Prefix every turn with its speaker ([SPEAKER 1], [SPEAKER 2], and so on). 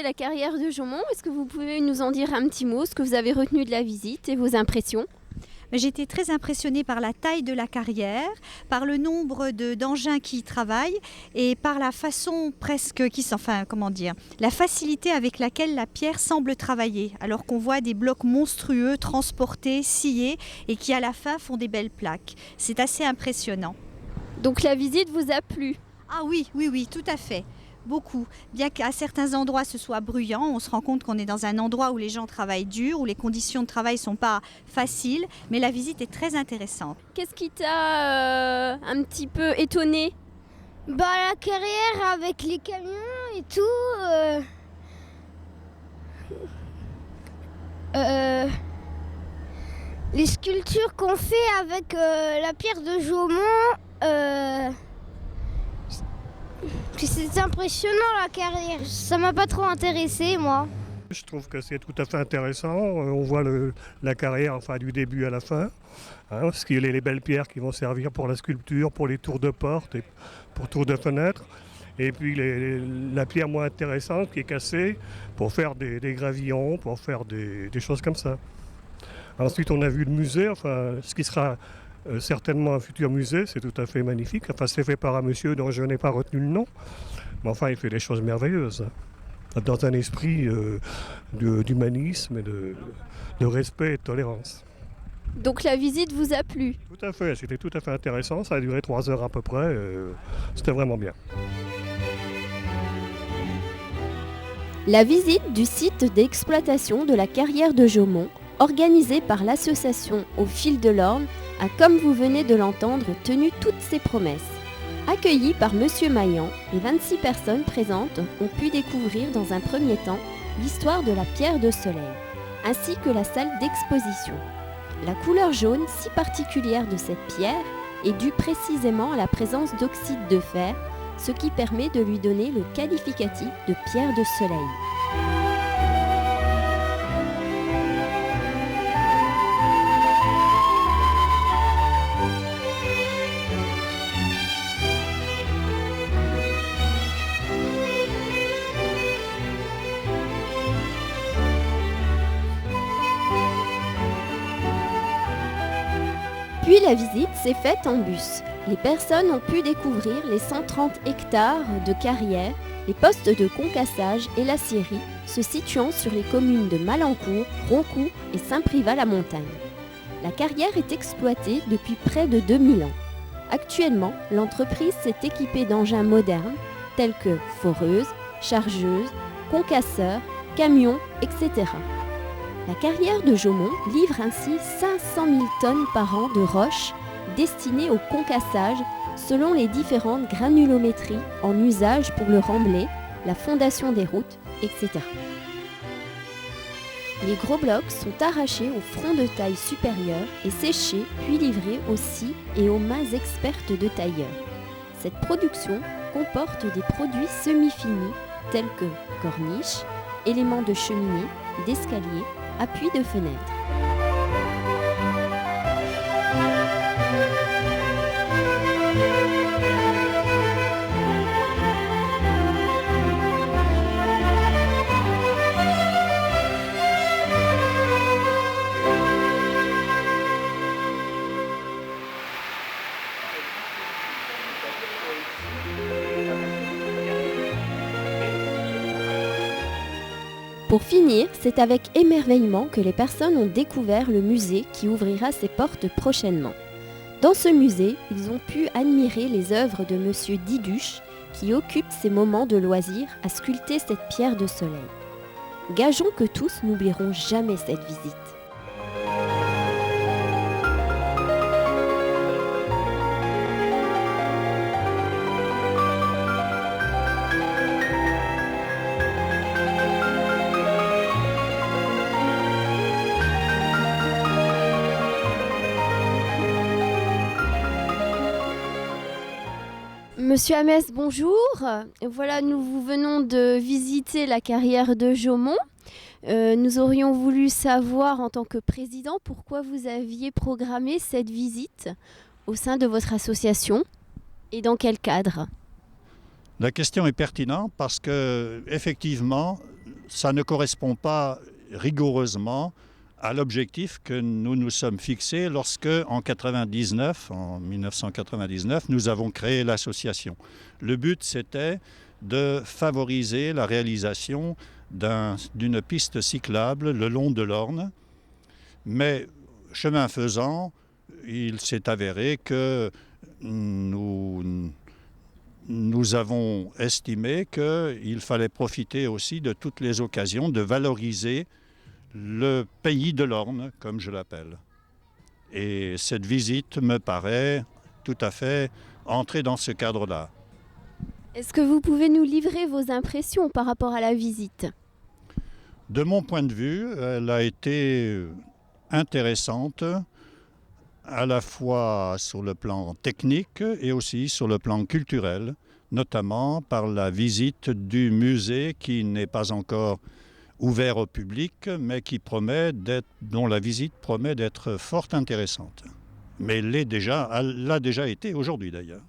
[SPEAKER 1] La carrière de Jaumont, est-ce que vous pouvez nous en dire un petit mot, ce que vous avez retenu de la visite et vos impressions?
[SPEAKER 2] J'ai été très impressionnée par la taille de la carrière, par le nombre d'engins qui y travaillent et par la façon la facilité avec laquelle la pierre semble travailler, alors qu'on voit des blocs monstrueux transportés, sciés et qui à la fin font des belles plaques. C'est assez impressionnant.
[SPEAKER 1] Donc la visite vous a plu?
[SPEAKER 2] Ah oui, oui, oui, tout à fait. Beaucoup. Bien qu'à certains endroits ce soit bruyant, on se rend compte qu'on est dans un endroit où les gens travaillent dur, où les conditions de travail ne sont pas faciles, mais la visite est très intéressante.
[SPEAKER 1] Qu'est-ce qui t'a un petit peu étonné?
[SPEAKER 3] La carrière avec les camions et tout. Les sculptures qu'on fait avec la pierre de Jaumont. C'est impressionnant la carrière. Ça m'a pas trop intéressé moi.
[SPEAKER 4] Je trouve que c'est tout à fait intéressant. On voit la carrière du début à la fin. Parce qu'il y a les belles pierres qui vont servir pour la sculpture, pour les tours de porte et pour tours de fenêtres. Et puis la pierre moins intéressante qui est cassée pour faire des gravillons, pour faire des choses comme ça. Ensuite, on a vu le musée, ce qui sera certainement un futur musée, c'est tout à fait magnifique. C'est fait par un monsieur dont je n'ai pas retenu le nom, mais il fait des choses merveilleuses, dans un esprit d'humanisme et de respect et de tolérance.
[SPEAKER 1] Donc la visite vous a plu?
[SPEAKER 4] Tout à fait, c'était tout à fait intéressant, ça a duré 3 heures à peu près, c'était vraiment bien.
[SPEAKER 1] La visite du site d'exploitation de la carrière de Jaumont, organisée par l'association Au Fil de l'Orne, a, comme vous venez de l'entendre, tenu toutes ses promesses. Accueillis par Monsieur Maillan, les 26 personnes présentes ont pu découvrir dans un premier temps l'histoire de la pierre de soleil, ainsi que la salle d'exposition. La couleur jaune si particulière de cette pierre est due précisément à la présence d'oxyde de fer, ce qui permet de lui donner le qualificatif de pierre de soleil. Puis la visite s'est faite en bus. Les personnes ont pu découvrir les 130 hectares de carrière, les postes de concassage et la scierie, se situant sur les communes de Malencourt, Roncourt et Saint-Privat-la-Montagne. La carrière est exploitée depuis près de 2000 ans. Actuellement, l'entreprise s'est équipée d'engins modernes tels que foreuses, chargeuses, concasseurs, camions, etc. La carrière de Jaumont livre ainsi 500 000 tonnes par an de roches destinées au concassage selon les différentes granulométries en usage pour le remblai, la fondation des routes, etc. Les gros blocs sont arrachés au front de taille supérieure et séchés puis livrés aux scies et aux mains expertes de tailleurs. Cette production comporte des produits semi-finis tels que corniches, éléments de cheminée, d'escalier, appui de fenêtre. Pour finir, c'est avec émerveillement que les personnes ont découvert le musée qui ouvrira ses portes prochainement. Dans ce musée, ils ont pu admirer les œuvres de Monsieur Diduche qui occupe ses moments de loisir à sculpter cette pierre de soleil. Gageons que tous n'oublieront jamais cette visite. Monsieur Hamès, bonjour. Voilà, nous venons de visiter la carrière de Jaumont. Nous aurions voulu savoir, en tant que président, pourquoi vous aviez programmé cette visite au sein de votre association et dans quel cadre?
[SPEAKER 5] La question est pertinente parce que, effectivement, ça ne correspond pas rigoureusement à l'objectif que nous nous sommes fixés lorsque, en 1999, nous avons créé l'association. Le but, c'était de favoriser la réalisation d'une piste cyclable le long de l'Orne. Mais, chemin faisant, il s'est avéré que nous avons estimé qu'il fallait profiter aussi de toutes les occasions de valoriser le pays de l'Orne, comme je l'appelle. Et cette visite me paraît tout à fait entrer dans ce cadre-là.
[SPEAKER 1] Est-ce que vous pouvez nous livrer vos impressions par rapport à la visite?
[SPEAKER 5] De mon point de vue, elle a été intéressante, à la fois sur le plan technique et aussi sur le plan culturel, notamment par la visite du musée qui n'est pas encore ouvert au public, mais dont la visite promet d'être fort intéressante. Mais elle l'a déjà été aujourd'hui d'ailleurs.